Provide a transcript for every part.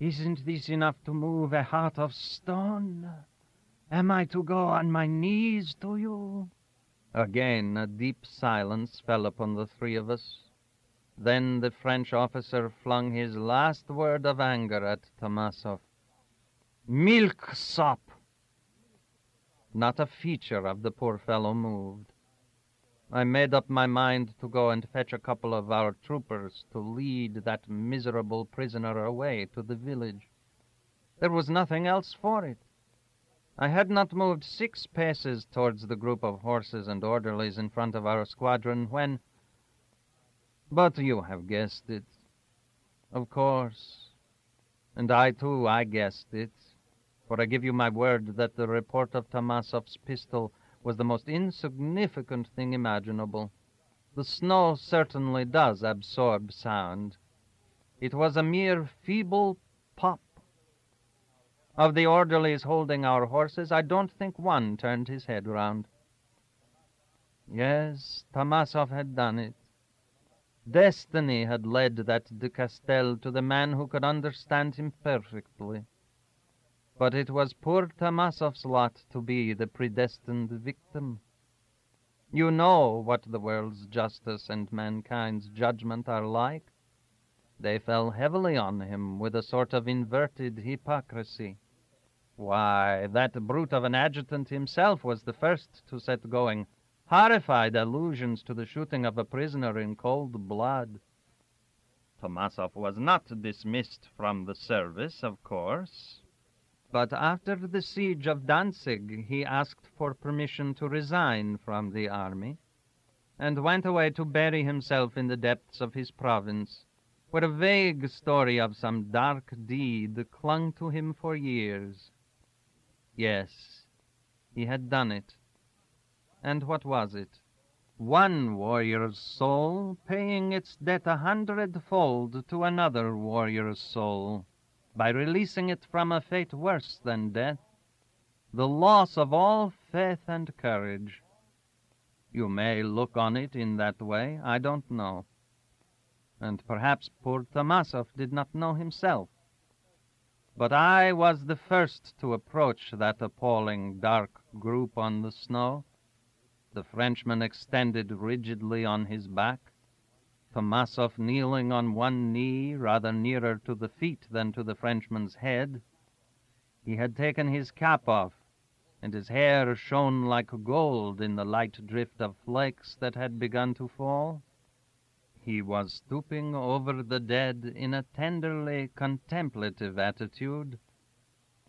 Isn't this enough to move a heart of stone? Am I to go on my knees to you?" Again a deep silence fell upon the three of us. Then the French officer flung his last word of anger at Tomasov. "Milksop!" Not a feature of the poor fellow moved. I made up my mind to go and fetch a couple of our troopers to lead that miserable prisoner away to the village. There was nothing else for it. I had not moved 6 paces towards the group of horses and orderlies in front of our squadron when... But you have guessed it. Of course. And I, too, I guessed it. For I give you my word that the report of Tomasov's pistol was the most insignificant thing imaginable. The snow certainly does absorb sound. It was a mere feeble pop. Of the orderlies holding our horses, I don't think one turned his head round. Yes, Tomasov had done it. Destiny had led that de Castel to the man who could understand him perfectly. But it was poor Tomasov's lot to be the predestined victim. You know what the world's justice and mankind's judgment are like. They fell heavily on him with a sort of inverted hypocrisy. Why, that brute of an adjutant himself was the first to set going horrified allusions to the shooting of a prisoner in cold blood. Tomasov was not dismissed from the service, of course, but after the siege of Danzig he asked for permission to resign from the army and went away to bury himself in the depths of his province, where a vague story of some dark deed clung to him for years. Yes, he had done it. And what was it? One warrior's soul paying its debt 100-fold to another warrior's soul by releasing it from a fate worse than death, the loss of all faith and courage. You may look on it in that way, I don't know. And perhaps poor Tomasov did not know himself. But I was the first to approach that appalling dark group on the snow, the Frenchman extended rigidly on his back, Tomasov kneeling on one knee rather nearer to the feet than to the Frenchman's head. He had taken his cap off, and his hair shone like gold in the light drift of flakes that had begun to fall. He was stooping over the dead in a tenderly contemplative attitude,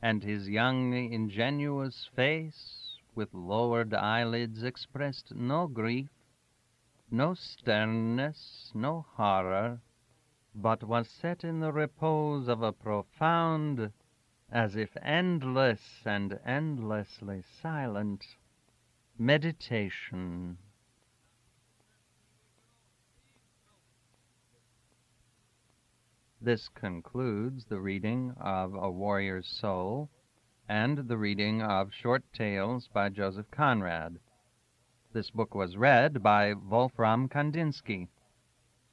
and his young, ingenuous face, with lowered eyelids, expressed no grief, no sternness, no horror, but was set in the repose of a profound, as if endless and endlessly silent, meditation. This concludes the reading of A Warrior's Soul and the reading of Short Tales by Joseph Conrad. This book was read by Wolfram Kandinsky.